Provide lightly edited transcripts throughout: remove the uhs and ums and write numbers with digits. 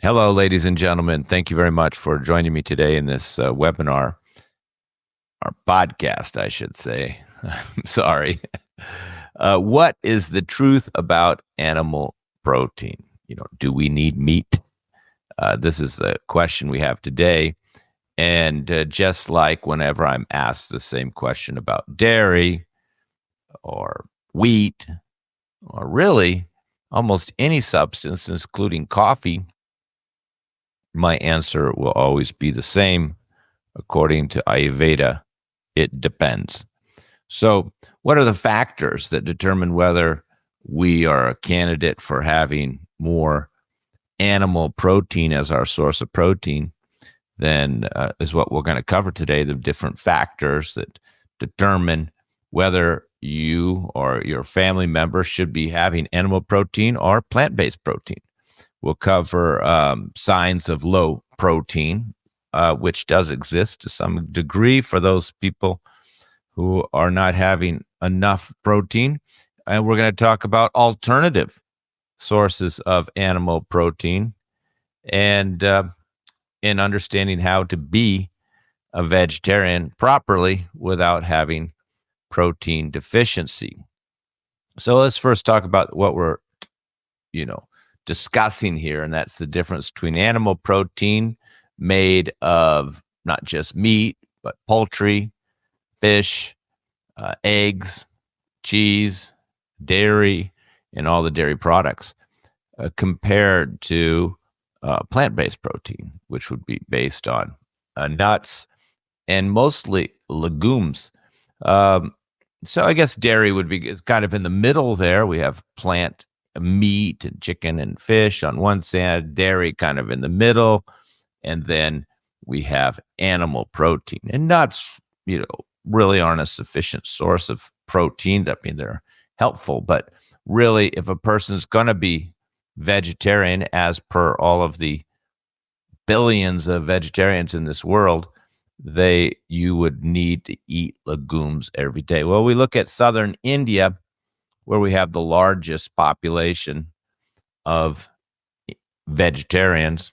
Hello, ladies and gentlemen. Thank you very much for joining me today in this webinar, or podcast, I should say. I'm sorry. What is the truth about animal protein? Do we need meat? This is the question we have today. And just like whenever I'm asked the same question about dairy or wheat, or really almost any substance, including coffee, my answer will always be the same. According to Ayurveda, it depends. So, what are the factors that determine whether we are a candidate for having more animal protein as our source of protein? Then is what we're going to cover today, the different factors that determine whether you or your family member should be having animal protein or plant-based protein. We'll cover signs of low protein, which does exist to some degree for those people who are not having enough protein. And we're going to talk about alternative sources of animal protein and in understanding how to be a vegetarian properly without having protein deficiency. So let's first talk about what we're, discussing here, and that's the difference between animal protein made of not just meat, but poultry, fish, eggs, cheese, dairy, and all the dairy products, compared to plant-based protein, which would be based on nuts and mostly legumes. So I guess dairy is kind of in the middle there. We have plant meat and chicken and fish on one side, dairy kind of in the middle, and then we have animal protein. And nuts, really aren't a sufficient source of protein. I mean, they're helpful, but really, if a person's going to be vegetarian, as per all of the billions of vegetarians in this world, you would need to eat legumes every day. Well, we look at southern India, where we have the largest population of vegetarians.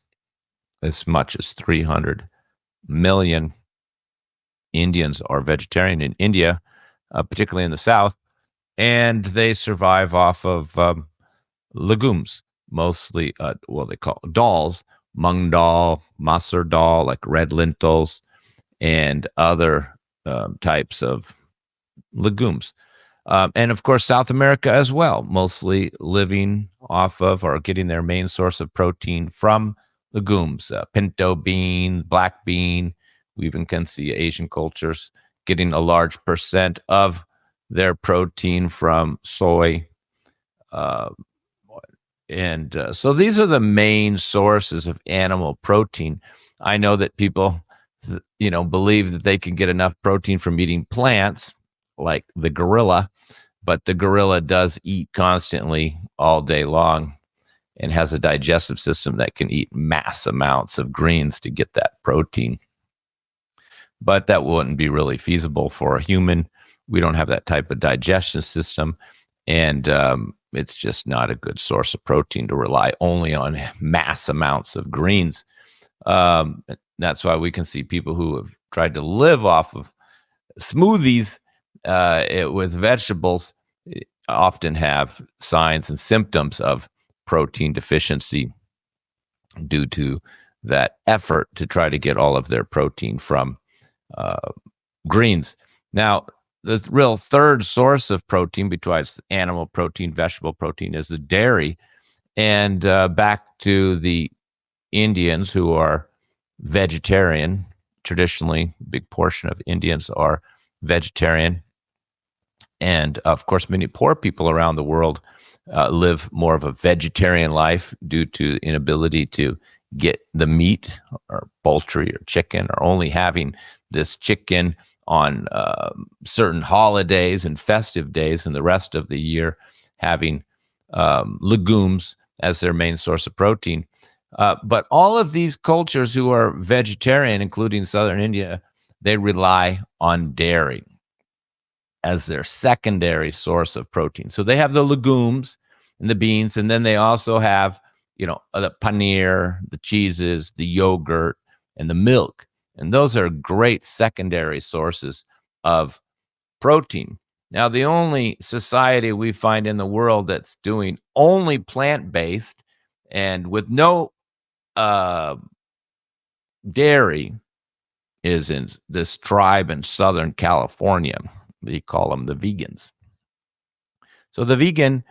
As much as 300 million Indians are vegetarian in India, particularly in the south, and they survive off of legumes, mostly they call dals, mung dal, masur dal, like red lentils, and other types of legumes. And of course, South America as well, mostly living off of or getting their main source of protein from legumes, pinto bean, black bean. We even can see Asian cultures getting a large percent of their protein from soy. So these are the main sources of animal protein. I know that people, believe that they can get enough protein from eating plants, like the gorilla, but the gorilla does eat constantly all day long and has a digestive system that can eat mass amounts of greens to get that protein. But that wouldn't be really feasible for a human. We don't have that type of digestion system, and it's just not a good source of protein to rely only on mass amounts of greens. That's why we can see people who have tried to live off of smoothies with vegetables often have signs and symptoms of protein deficiency due to that effort to try to get all of their protein from greens. Now, the real third source of protein besides animal protein, vegetable protein, is the dairy. And back to the Indians who are vegetarian, traditionally, a big portion of Indians are vegetarian. And of course, many poor people around the world live more of a vegetarian life due to inability to get the meat or poultry or chicken, or only having this chicken on certain holidays and festive days, and the rest of the year having legumes as their main source of protein. But all of these cultures who are vegetarian, including southern India, they rely on dairy as their secondary source of protein. So they have the legumes and the beans, and then they also have the paneer, the cheeses, the yogurt, and the milk. And those are great secondary sources of protein. Now, the only society we find in the world that's doing only plant-based and with no uh, dairy is in this tribe in Southern California. They call them the vegans. So the vegan,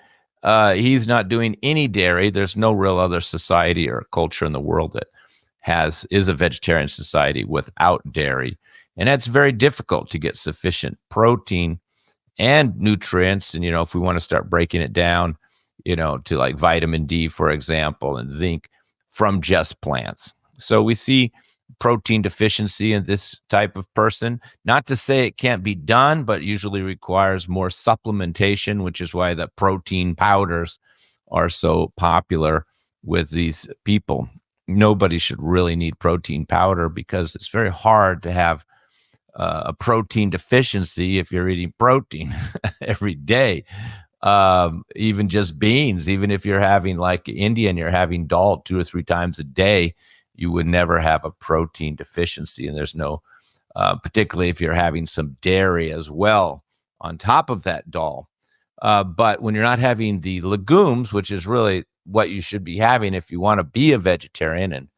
he's not doing any dairy. There's no real other society or culture in the world that is a vegetarian society without dairy. And it's very difficult to get sufficient protein and nutrients. And, if we want to start breaking it down, to like vitamin D, for example, and zinc from just plants. So we see protein deficiency in this type of person. Not to say it can't be done, but usually requires more supplementation, which is why the protein powders are so popular with these people. Nobody should really need protein powder because it's very hard to have a protein deficiency if you're eating protein every day. Even just beans, even if you're having like Indian, you're having dal 2 or 3 times a day, you would never have a protein deficiency. And there's no, particularly if you're having some dairy as well on top of that dal. But when you're not having the legumes, which is really what you should be having if you want to be a vegetarian, and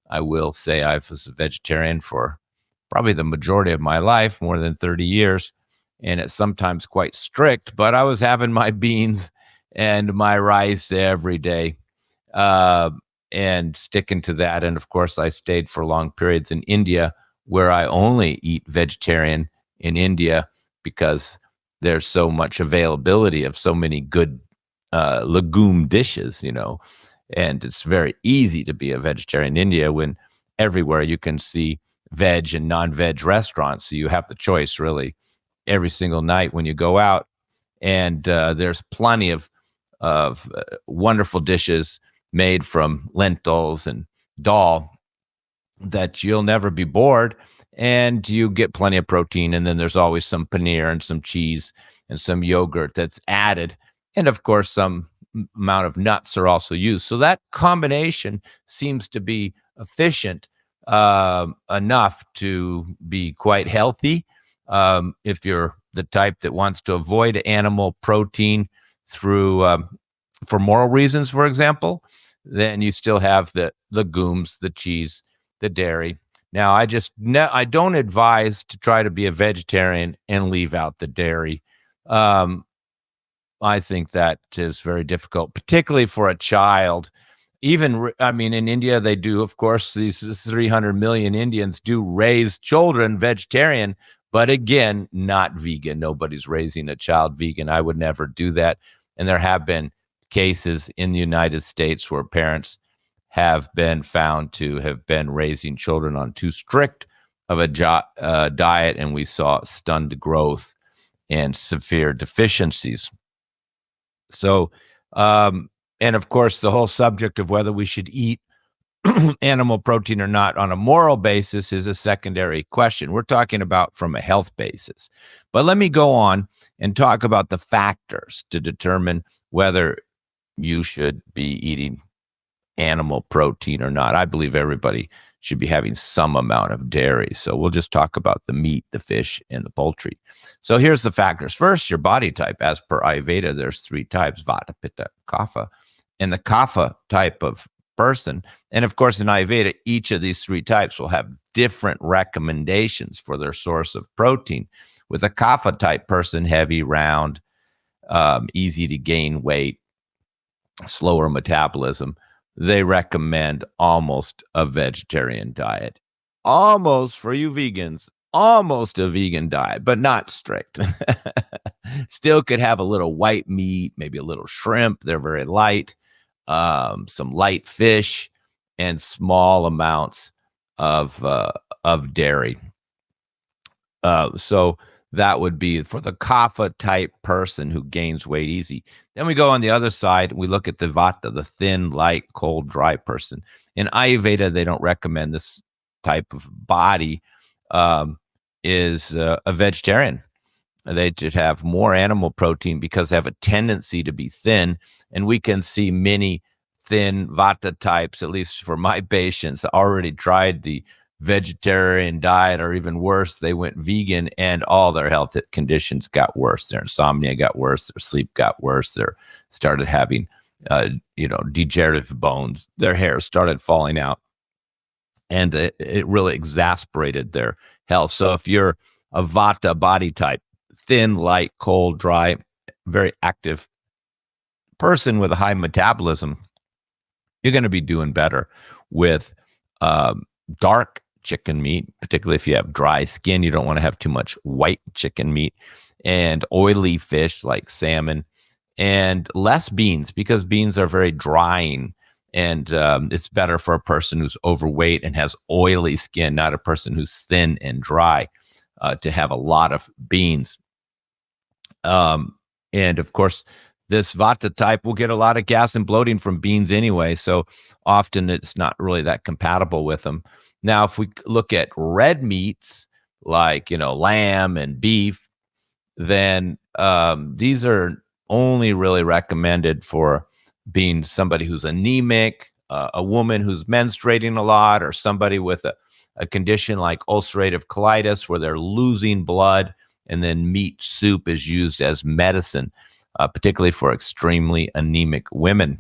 I will say I was a vegetarian for probably the majority of my life, more than 30 years, and it's sometimes quite strict, but I was having my beans and my rice every day, and sticking to that. And of course, I stayed for long periods in India where I only eat vegetarian in India because there's so much availability of so many good legume dishes, and it's very easy to be a vegetarian in India when everywhere you can see veg and non-veg restaurants. So you have the choice really every single night when you go out, and there's plenty of wonderful dishes made from lentils and dal that you'll never be bored, and you get plenty of protein. And then there's always some paneer and some cheese and some yogurt that's added, and of course some amount of nuts are also used. So that combination seems to be efficient enough to be quite healthy. If you're the type that wants to avoid animal protein through for moral reasons, for example, then you still have the legumes, the cheese, the dairy. Now, I don't advise to try to be a vegetarian and leave out the dairy. I think that is very difficult, particularly for a child. Even, in India, they do, of course, these 300 million Indians do raise children vegetarian, but again, not vegan. Nobody's raising a child vegan. I would never do that. And there have been cases in the United States where parents have been found to have been raising children on too strict of a diet, and we saw stunned growth and severe deficiencies. So, and of course, the whole subject of whether we should eat animal protein or not on a moral basis is a secondary question. We're talking about from a health basis. But let me go on and talk about the factors to determine whether you should be eating animal protein or not. I believe everybody should be having some amount of dairy. So we'll just talk about the meat, the fish, and the poultry. So here's the factors. First, your body type. As per Ayurveda, there's 3 types: Vata, Pitta, Kapha. And the Kapha type of person, and of course in Ayurveda, each of these 3 types will have different recommendations for their source of protein. With a Kapha type person, heavy, round, easy to gain weight, slower metabolism, they recommend almost a vegetarian diet. Almost, for you vegans, almost a vegan diet, but not strict. Still could have a little white meat, maybe a little shrimp. They're very light. Some light fish, and small amounts of dairy. So that would be for the Kapha type person who gains weight easy. Then we go on the other side. We look at the Vata, the thin, light, cold, dry person. In Ayurveda, they don't recommend this type of body is a vegetarian. They should have more animal protein because they have a tendency to be thin. And we can see many thin Vata types, at least for my patients, already tried the vegetarian diet, or even worse, they went vegan, and all their health conditions got worse. Their insomnia got worse. Their sleep got worse. They started having, degenerative bones. Their hair started falling out, and it really exasperated their health. So if you're a Vata body type, thin, light, cold, dry, very active person with a high metabolism, you're going to be doing better with dark chicken meat, particularly if you have dry skin. You don't want to have too much white chicken meat, and oily fish like salmon, and less beans, because beans are very drying. And it's better for a person who's overweight and has oily skin, not a person who's thin and dry, to have a lot of beans. And of course, this Vata type will get a lot of gas and bloating from beans anyway, so often it's not really that compatible with them. Now, if we look at red meats like, lamb and beef, then these are only really recommended for being somebody who's anemic, a woman who's menstruating a lot, or somebody with a condition like ulcerative colitis where they're losing blood, and then meat soup is used as medicine, particularly for extremely anemic women.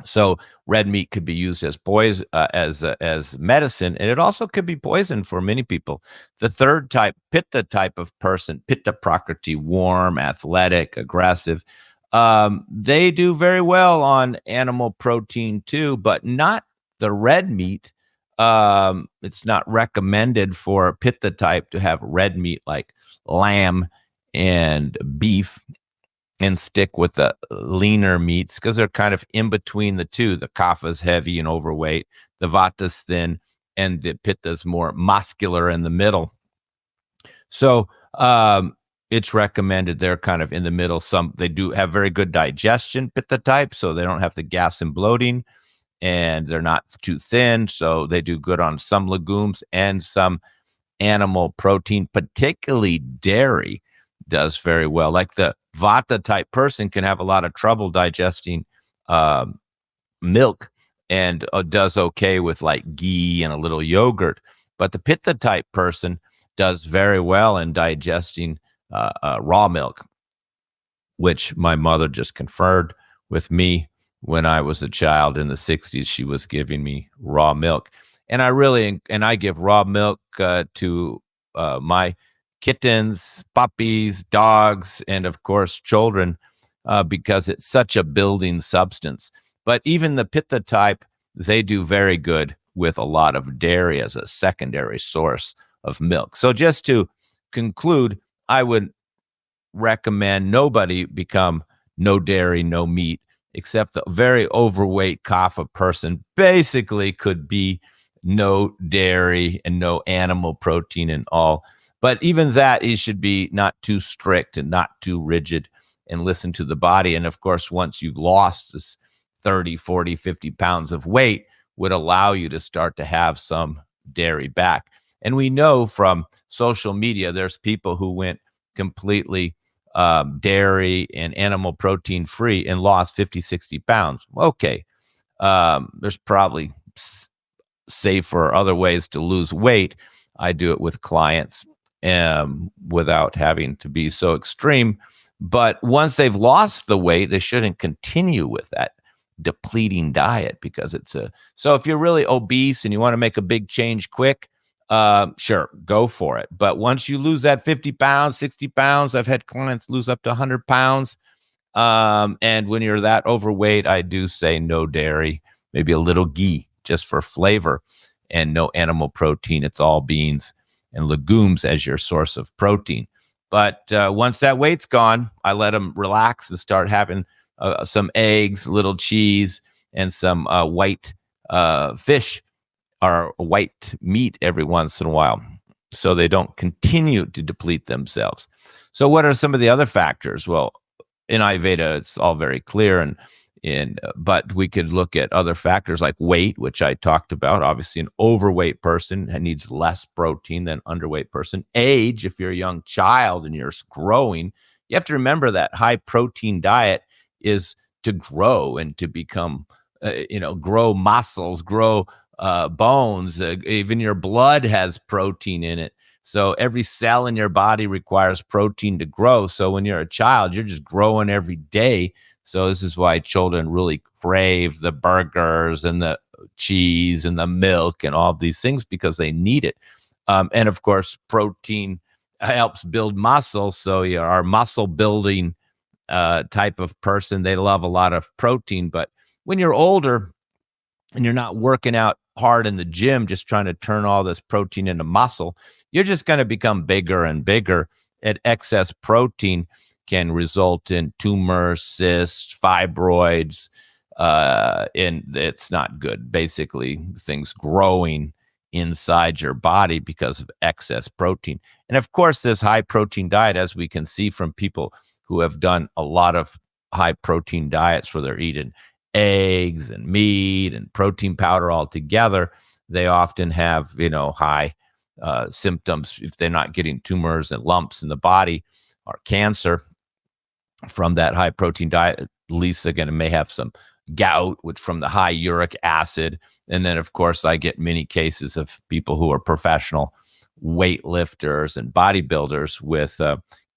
So red meat could be used as poison, as medicine, and it also could be poison for many people. The third type, Pitta type of person, Pitta Prakriti, warm, athletic, aggressive, they do very well on animal protein too, but not the red meat. It's not recommended for Pitta type to have red meat like lamb and beef, and stick with the leaner meats, because they're kind of in between the two. The Kapha's heavy and overweight, the Vata's thin, and the Pitta's more muscular in the middle. So it's recommended they're kind of in the middle. They do have very good digestion, Pitta type, so they don't have the gas and bloating, and they're not too thin, so they do good on some legumes and some animal protein, particularly dairy does very well. Like the Vata type person can have a lot of trouble digesting milk, and does okay with like ghee and a little yogurt. But the Pitta type person does very well in digesting raw milk, which my mother just conferred with me when I was a child in the 60s. She was giving me raw milk. And I give raw milk to my kittens, puppies, dogs, and of course children, because it's such a building substance. But even the Pitta type, they do very good with a lot of dairy as a secondary source of milk. So just to conclude, I would recommend nobody become no dairy, no meat, except the very overweight Kapha person basically could be no dairy and no animal protein and all. But even that, he should be not too strict and not too rigid, and listen to the body. And of course, once you've lost this 30, 40, 50 pounds of weight, would allow you to start to have some dairy back. And we know from social media, there's people who went completely dairy and animal protein free and lost 50, 60 pounds. Okay. There's probably safer other ways to lose weight. I do it with clients without having to be so extreme. But once they've lost the weight, they shouldn't continue with that depleting diet, because so if you're really obese and you want to make a big change quick, sure, go for it. But once you lose that 50 pounds, 60 pounds, I've had clients lose up to 100 pounds. And when you're that overweight, I do say no dairy, maybe a little ghee just for flavor, and no animal protein. It's all beans and legumes as your source of protein. But once that weight's gone, I let them relax and start having some eggs, little cheese, and some white fish or white meat every once in a while, so they don't continue to deplete themselves. So what are some of the other factors? Well, in Ayurveda, it's all very clear, but we could look at other factors like weight, which I talked about. Obviously, an overweight person needs less protein than an underweight person. Age, if you're a young child and you're growing, you have to remember that high protein diet is to grow and to become grow muscles, grow bones. Even your blood has protein in it. So every cell in your body requires protein to grow. So when you're a child, you're just growing every day. So this is why children really crave the burgers and the cheese and the milk and all these things, because they need it. And of course, protein helps build muscle. So our muscle building type of person, they love a lot of protein. But when you're older and you're not working out hard in the gym, just trying to turn all this protein into muscle, you're just going to become bigger and bigger. And excess protein can result in tumors, cysts, fibroids, and it's not good. Basically, things growing inside your body because of excess protein. And of course, this high protein diet, as we can see from people who have done a lot of high protein diets where they're eating eggs and meat and protein powder all together, they often have, high symptoms if they're not getting tumors and lumps in the body or cancer from that high protein diet. At least, again, it may have some gout, which from the high uric acid. And then, of course, I get many cases of people who are professional weightlifters and bodybuilders with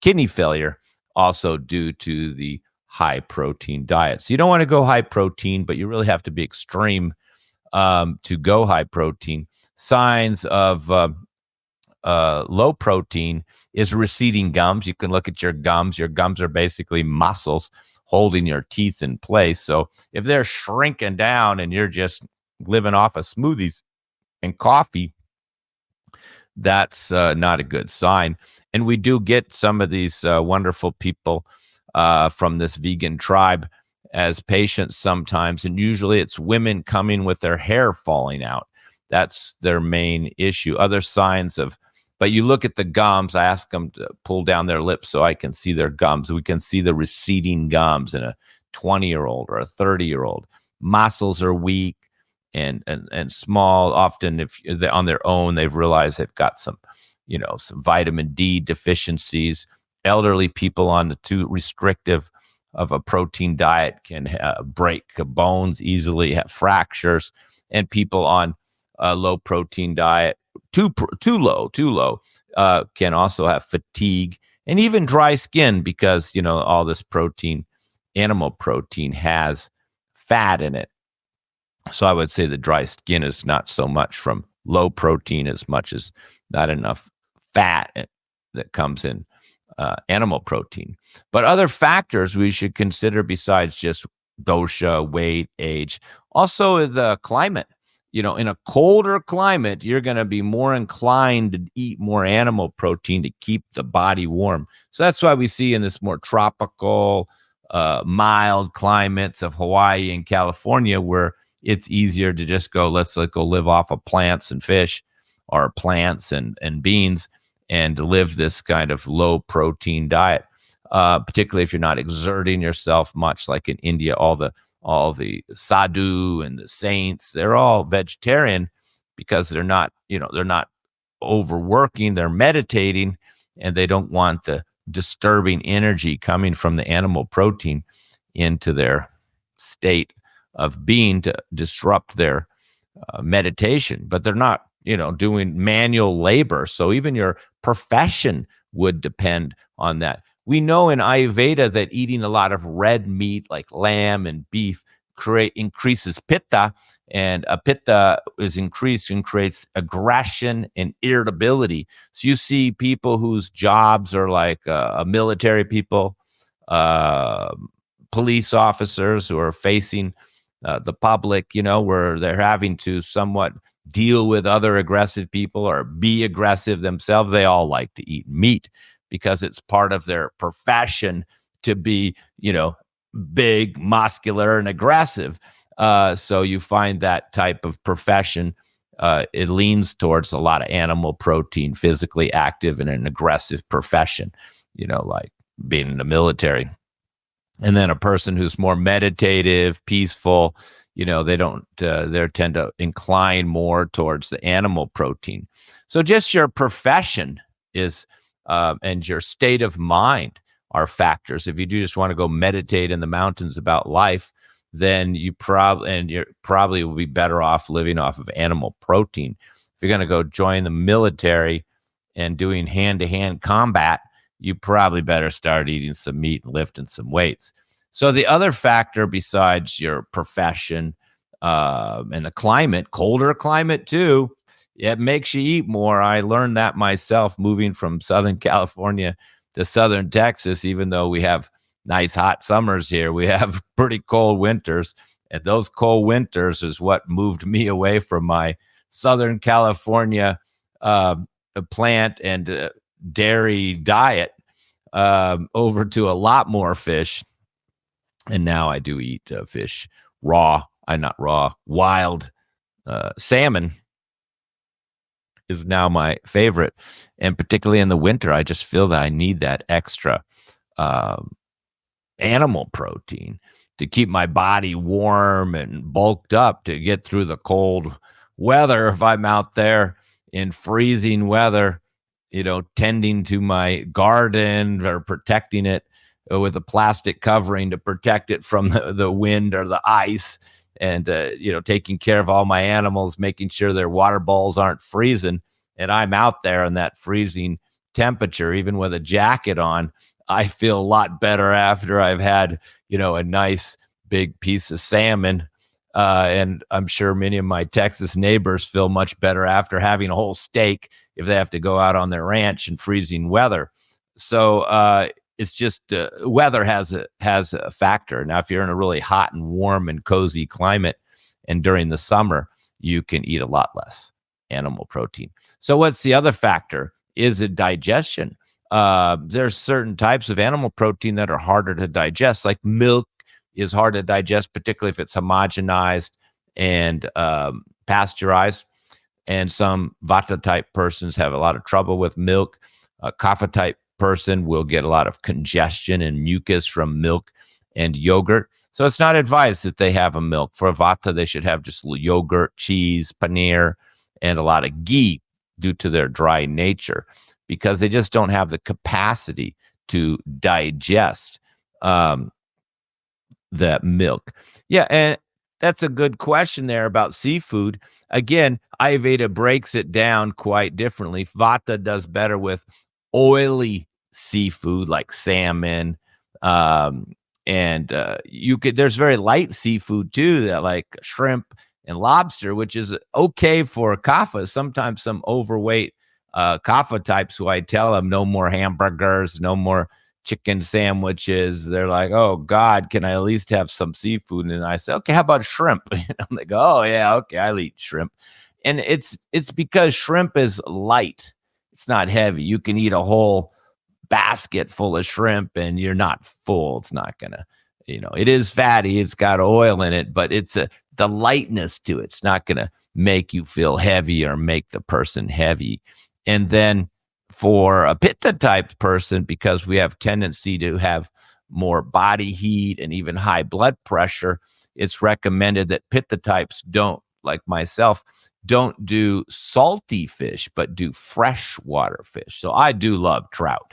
kidney failure, also due to the high protein diet. So you don't want to go high protein, but you really have to be extreme to go high protein. Signs of low protein is receding gums. You can look at your gums. Your gums are basically muscles holding your teeth in place. So if they're shrinking down and you're just living off of smoothies and coffee, that's not a good sign. And we do get some of these wonderful people from this vegan tribe as patients sometimes. And usually it's women coming with their hair falling out. That's their main issue. Other signs of, but you look at the gums, I ask them to pull down their lips so I can see their gums. We can see the receding gums in a 20-year-old or a 30-year-old. Muscles are weak and small. Often, if they're on their own, they've realized they've got some vitamin D deficiencies. Elderly people on the too restrictive of a protein diet can break bones easily, have fractures, and people on a low protein diet, too low, can also have fatigue and even dry skin because all this protein, animal protein, has fat in it. So I would say the dry skin is not so much from low protein as much as not enough fat that comes in animal protein. But other factors we should consider besides just dosha, weight, age, also the climate. In a colder climate, you're going to be more inclined to eat more animal protein to keep the body warm. So that's why we see in this more tropical, mild climates of Hawaii and California, where it's easier to just go, let's go live off of plants and fish or plants and beans and live this kind of low protein diet, particularly if you're not exerting yourself much, like in India, all the sadhu and the saints, they're all vegetarian because they're not overworking, they're meditating, and they don't want the disturbing energy coming from the animal protein into their state of being to disrupt their meditation. But they're not, doing manual labor. So even your profession would depend on that. We know in Ayurveda that eating a lot of red meat like lamb and beef increases Pitta, and Pitta is increased and creates aggression and irritability. So you see people whose jobs are like military people, police officers who are facing the public, where they're having to somewhat deal with other aggressive people or be aggressive themselves. They all like to eat meat because it's part of their profession to be, big, muscular, and aggressive. So you find that type of profession, it leans towards a lot of animal protein, physically active in an aggressive profession, like being in the military. And then a person who's more meditative, peaceful, they don't, they tend to incline more towards the animal protein. So just your profession is, and your state of mind are factors. If you do just want to go meditate in the mountains about life, then you're probably will be better off living off of animal protein. If you're going to go join the military and doing hand-to-hand combat, you probably better start eating some meat and lifting some weights. So the other factor besides your profession and the climate, colder climate too, it makes you eat more. I learned that myself moving from Southern California to Southern Texas. Even though we have nice hot summers here, we have pretty cold winters. And those cold winters is what moved me away from my Southern California plant and dairy diet over to a lot more fish. And now I do eat fish raw. Not raw, wild. Salmon is now my favorite. And particularly in the winter, I just feel that I need that extra animal protein to keep my body warm and bulked up to get through the cold weather. If I'm out there in freezing weather, tending to my garden or protecting it with a plastic covering to protect it from the wind or the ice, and taking care of all my animals, making sure their water bowls aren't freezing, and I'm out there in that freezing temperature, even with a jacket on, I feel a lot better after I've had, a nice big piece of salmon. And I'm sure many of my Texas neighbors feel much better after having a whole steak if they have to go out on their ranch in freezing weather. So it's just weather has a factor. Now, if you're in a really hot and warm and cozy climate, and during the summer, you can eat a lot less animal protein. So what's the other factor? Is it digestion? There's certain types of animal protein that are harder to digest, like milk is hard to digest, particularly if it's homogenized and pasteurized. And some Vata type persons have a lot of trouble with milk. A Kapha type person will get a lot of congestion and mucus from milk and yogurt. So it's not advised that they have a milk. For Vata, they should have just yogurt, cheese, paneer, and a lot of ghee due to their dry nature, because they just don't have the capacity to digest that milk. Yeah, and that's a good question there about seafood. Again, Ayurveda breaks it down quite differently. Vata does better with oily seafood like salmon, and there's very light seafood too, that like shrimp and lobster, which is okay for Kapha. Sometimes some overweight Kapha types who I tell them no more hamburgers, no more chicken sandwiches. They're like, oh God, can I at least have some seafood? And I say, okay, how about shrimp? And they go, oh yeah, okay, I'll eat shrimp. And it's because shrimp is light. It's not heavy. You can eat a whole basket full of shrimp and you're not full. It's not gonna, it is fatty. It's got oil in it, but it's the lightness to it. It's not gonna make you feel heavy or make the person heavy. And then for a Pitta type person, because we have tendency to have more body heat and even high blood pressure, it's recommended that Pitta types don't, like myself, don't do salty fish, but do freshwater fish. So I do love trout,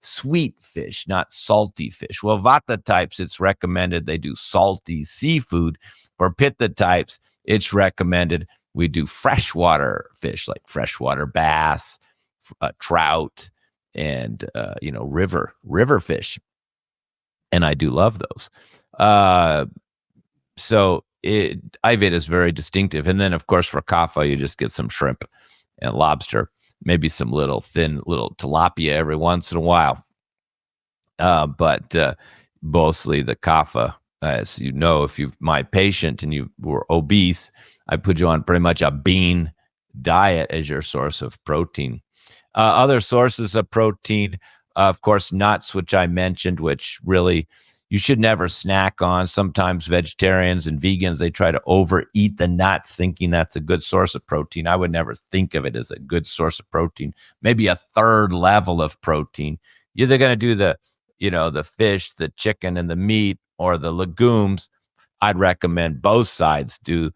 sweet fish, not salty fish. Well, Vata types, it's recommended they do salty seafood. For Pitta types, it's recommended we do freshwater fish, like freshwater bass, trout, and river fish. And I do love those. So Ayurveda is very distinctive. And then, of course, for Kapha, you just get some shrimp and lobster, maybe some little tilapia every once in a while. But mostly the Kapha, as you know, if you're my patient and you were obese, I put you on pretty much a bean diet as your source of protein. Other sources of protein, of course, nuts, which I mentioned, which really you should never snack on. Sometimes vegetarians and vegans, they try to overeat the nuts thinking that's a good source of protein. I would never think of it as a good source of protein. Maybe a third level of protein. You're either going to do the fish, the chicken, and the meat, or the legumes. I'd recommend both sides do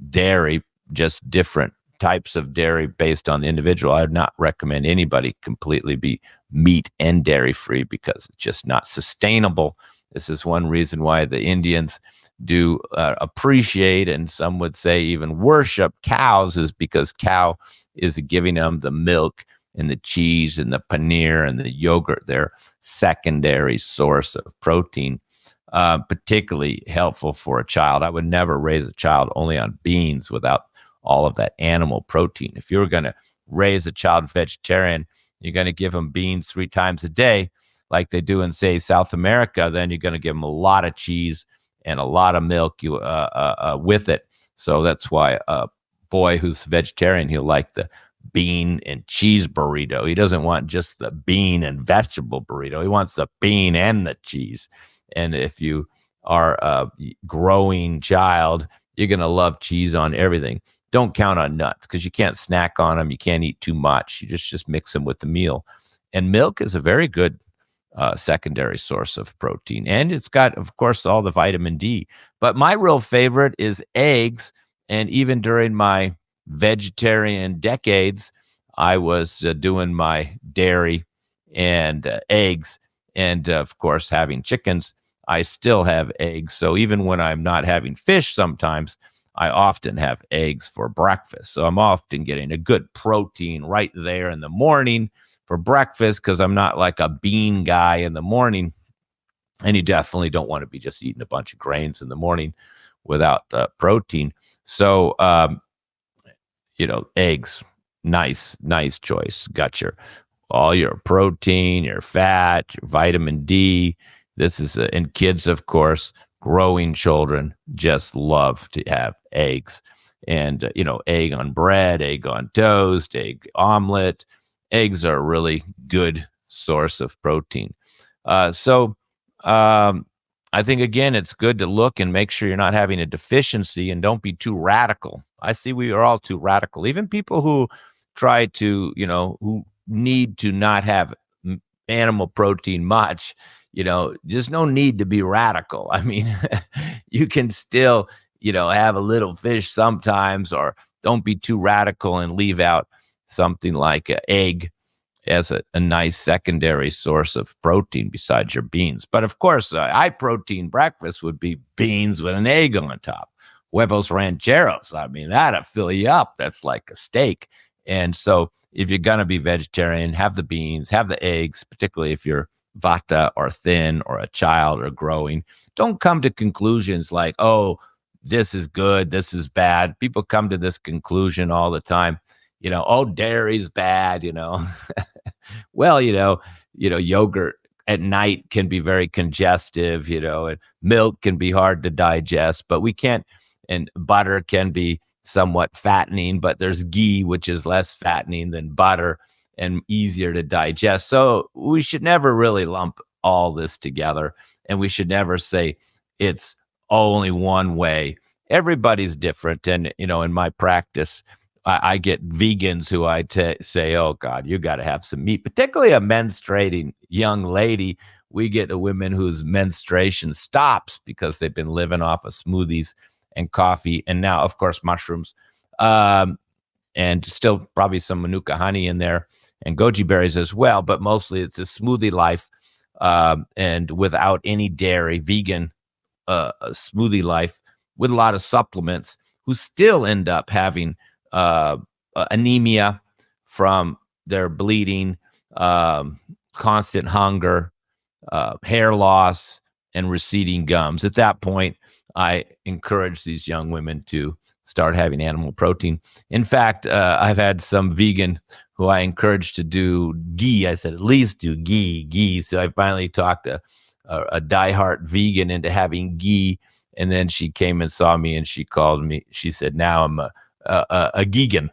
dairy, just different types of dairy based on the individual. I would not recommend anybody completely be meat and dairy free, because it's just not sustainable. This is one reason why the Indians do appreciate, and some would say even worship cows, is because cow is giving them the milk and the cheese and the paneer and the yogurt, their secondary source of protein, particularly helpful for a child. I would never raise a child only on beans without all of that animal protein. If you were going to raise a child vegetarian, you're going to give them beans 3 times a day, like they do in, say, South America. Then you're going to give them a lot of cheese and a lot of milk with it. So that's why a boy who's vegetarian, he'll like the bean and cheese burrito. He doesn't want just the bean and vegetable burrito. He wants the bean and the cheese. And if you are a growing child, you're going to love cheese on everything. Don't count on nuts because you can't snack on them. You can't eat too much. You just mix them with the meal. And milk is a very good secondary source of protein. And it's got, of course, all the vitamin D. But my real favorite is eggs. And even during my vegetarian decades, I was doing my dairy and eggs. And of course, having chickens, I still have eggs. So even when I'm not having fish sometimes, I often have eggs for breakfast. So I'm often getting a good protein right there in the morning for breakfast because I'm not like a bean guy in the morning. And you definitely don't want to be just eating a bunch of grains in the morning without protein. So, eggs, nice choice. Got all your protein, your fat, your vitamin D. This is, and kids, of course, growing children just love to have eggs. And, egg on bread, egg on toast, egg omelet. Eggs are a really good source of protein. I think, again, it's good to look and make sure you're not having a deficiency and don't be too radical. I see we are all too radical. Even people who try to, who need to not have animal protein much, there's no need to be radical. I mean, you can still, have a little fish sometimes, or don't be too radical and leave out something like an egg as a nice secondary source of protein besides your beans. But of course, high protein breakfast would be beans with an egg on top. Huevos rancheros. I mean, that'll fill you up. That's like a steak. And so if you're going to be vegetarian, have the beans, have the eggs, particularly if you're Vata or thin or a child or growing. Don't come to conclusions like, oh, this is good, this is bad. People come to this conclusion all the time. Oh, dairy's bad, Well, yogurt at night can be very congestive, and milk can be hard to digest, but we can't, and butter can be somewhat fattening, but there's ghee, which is less fattening than butter and easier to digest. So we should never really lump all this together, and we should never say it's only one way. Everybody's different. And, in my practice, I get vegans who I say, oh, God, you got to have some meat, particularly a menstruating young lady. We get the women whose menstruation stops because they've been living off of smoothies and coffee. And now, of course, mushrooms, and still probably some manuka honey in there and goji berries as well. But mostly it's a smoothie life, and without any dairy, vegan a smoothie life with a lot of supplements, who still end up having anemia from their bleeding, constant hunger, hair loss, and receding gums. At that point, I encourage these young women to start having animal protein. In fact, I've had some vegan who I encouraged to do ghee. I said, at least do ghee. So I finally talked a diehard vegan into having ghee. And then she came and saw me and she called me. She said, now I'm a geegan.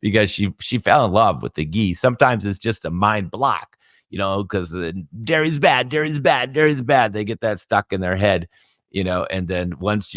Because she fell in love with the ghee. Sometimes it's just a mind block, because dairy's bad. They get that stuck in their head, and then once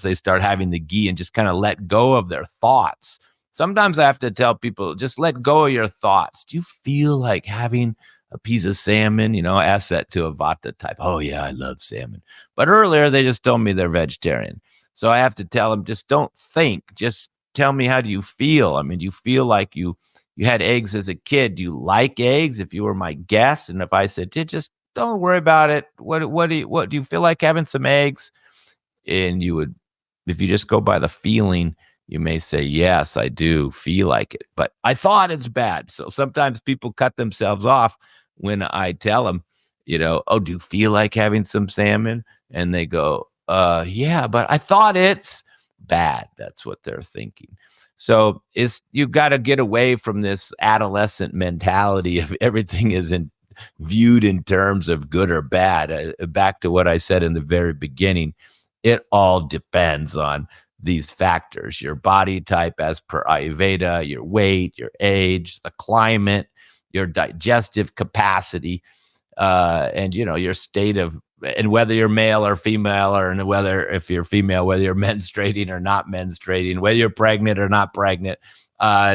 they start having the ghee and just kind of let go of their thoughts. Sometimes I have to tell people, just let go of your thoughts. Do you feel like having a piece of salmon? I asked that to a Vata type. Oh yeah, I love salmon. But earlier they just told me they're vegetarian. So I have to tell them, just don't think, just tell me, how do you feel? I mean, do you feel like you had eggs as a kid? Do you like eggs? If you were my guest, and if I said, just don't worry about it. What do you feel like having some eggs? And you would, if you just go by the feeling, you may say, yes, I do feel like it, but I thought it's bad. So sometimes people cut themselves off when I tell them, oh, do you feel like having some salmon? And they go, yeah, but I thought it's bad. That's what they're thinking. So you've got to get away from this adolescent mentality of everything viewed in terms of good or bad. Back to what I said in the very beginning, it all depends on these factors: your body type as per Ayurveda, your weight, your age, the climate, your digestive capacity, and your state of, and whether you're male or female, or whether, if you're female, whether you're menstruating or not menstruating, whether you're pregnant or not pregnant.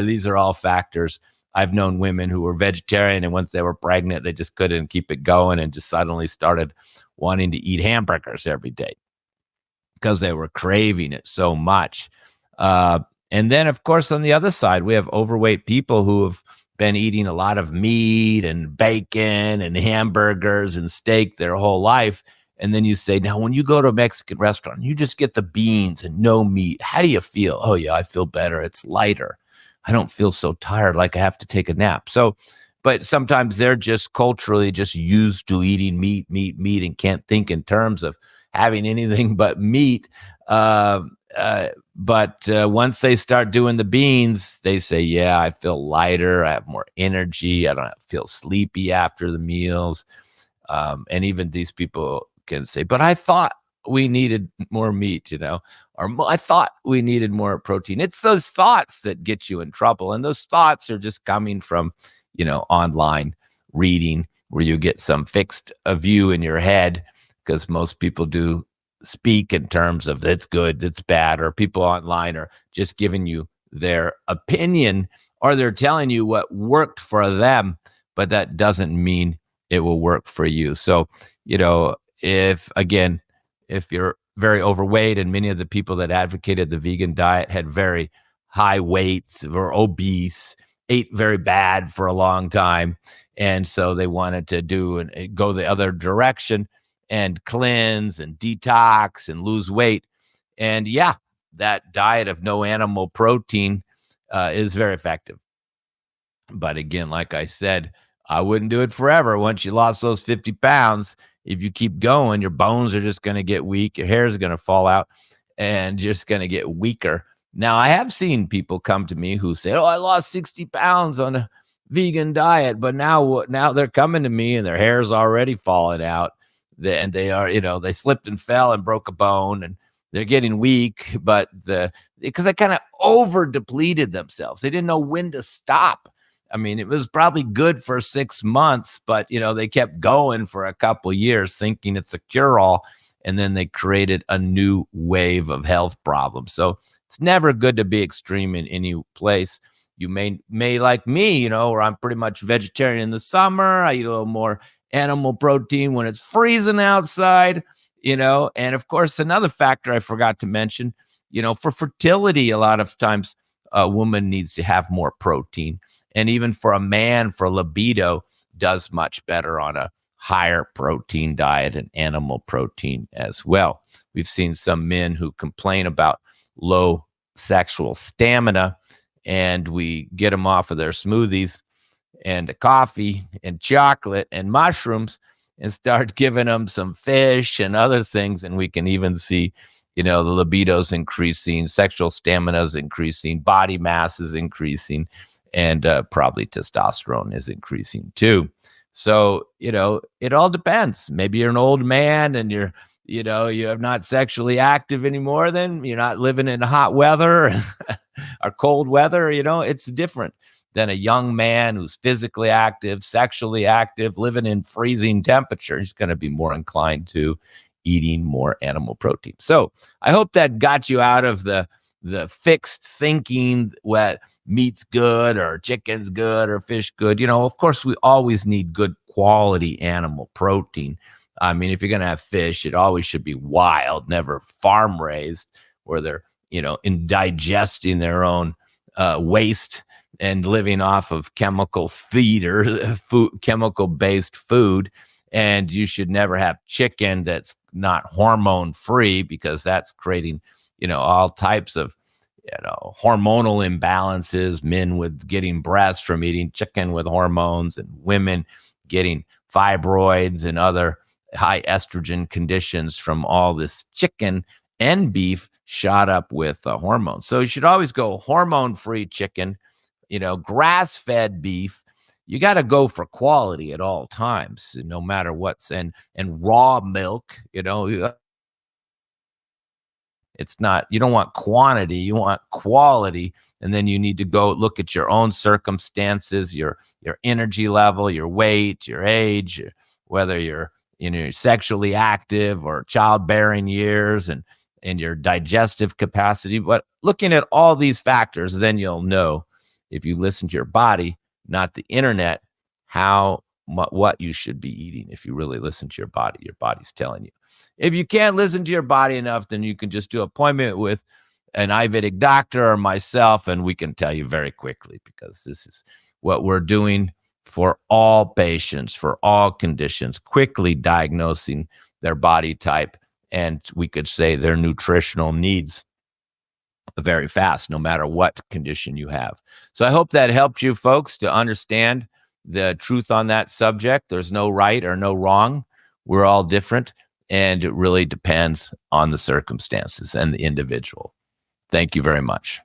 These are all factors. I've known women who were vegetarian, and once they were pregnant, they just couldn't keep it going and just suddenly started wanting to eat hamburgers every day because they were craving it so much. And then, of course, on the other side, we have overweight people who have been eating a lot of meat and bacon and hamburgers and steak their whole life. And then you say, now, when you go to a Mexican restaurant, you just get the beans and no meat. How do you feel? Oh, yeah, I feel better. It's lighter. I don't feel so tired like I have to take a nap. So, but sometimes they're just culturally just used to eating meat, and can't think in terms of having anything but meat. But once they start doing the beans, they say, yeah, I feel lighter. I have more energy. I don't feel sleepy after the meals. And even these people can say, but I thought we needed more meat, or I thought we needed more protein. It's those thoughts that get you in trouble. And those thoughts are just coming from, online reading, where you get some fixed view in your head, because most people do speak in terms of it's good, it's bad, or people online are just giving you their opinion, or they're telling you what worked for them, but that doesn't mean it will work for you. So, if you're very overweight, and many of the people that advocated the vegan diet had very high weights, or obese, ate very bad for a long time, and so they wanted to go the other direction and cleanse and detox and lose weight. And yeah, that diet of no animal protein is very effective. But again, like I said, I wouldn't do it forever. Once you lost those 50 pounds, if you keep going, your bones are just going to get weak. Your hair is going to fall out and just going to get weaker. Now, I have seen people come to me who say, oh, I lost 60 pounds on a vegan diet, but now they're coming to me and their hair's already falling out. And they are, they slipped and fell and broke a bone, and they're getting weak, but because they kind of over depleted themselves. They didn't know when to stop. I mean, it was probably good for 6 months, but they kept going for a couple years thinking it's a cure-all, and then they created a new wave of health problems. So it's never good to be extreme in any place. You may like me, where I'm pretty much vegetarian in the summer. I eat a little more animal protein when it's freezing outside, and of course, another factor I forgot to mention, for fertility, a lot of times a woman needs to have more protein. And even for a man, for libido, does much better on a higher protein diet and animal protein as well. We've seen some men who complain about low sexual stamina, and we get them off of their smoothies and coffee and chocolate and mushrooms and start giving them some fish and other things. And we can even see, the libido's increasing, sexual stamina's increasing, body mass is increasing, and probably testosterone is increasing too. So, it all depends. Maybe you're an old man and you're not sexually active anymore. Then you're not living in hot weather or cold weather. It's different than a young man who's physically active, sexually active, living in freezing temperatures. He's going to be more inclined to eating more animal protein. So I hope that got you out of the fixed thinking what meat's good or chicken's good or fish good. Of course, we always need good quality animal protein. I mean, if you're going to have fish, it always should be wild, never farm raised, where they're, indigesting their own waste and living off of chemical feed or chemical based food. And you should never have chicken that's not hormone free, because that's creating, all types of, hormonal imbalances, men with getting breasts from eating chicken with hormones, and women getting fibroids and other high estrogen conditions from all this chicken and beef shot up with hormones. So you should always go hormone-free chicken, grass-fed beef. You got to go for quality at all times, no matter what's, and raw milk, it's not, you don't want quantity, you want quality. And then you need to go look at your own circumstances, your energy level, your weight, your age, whether you're sexually active or childbearing years, and your digestive capacity. But looking at all these factors, then you'll know, if you listen to your body, not the internet, what you should be eating. If you really listen to your body's telling you. If you can't listen to your body enough, then you can just do an appointment with an Ayurvedic doctor or myself, and we can tell you very quickly, because this is what we're doing for all patients, for all conditions, quickly diagnosing their body type, and we could say their nutritional needs very fast, no matter what condition you have. So I hope that helped you folks to understand the truth on that subject. There's no right or no wrong. We're all different, and it really depends on the circumstances and the individual. Thank you very much.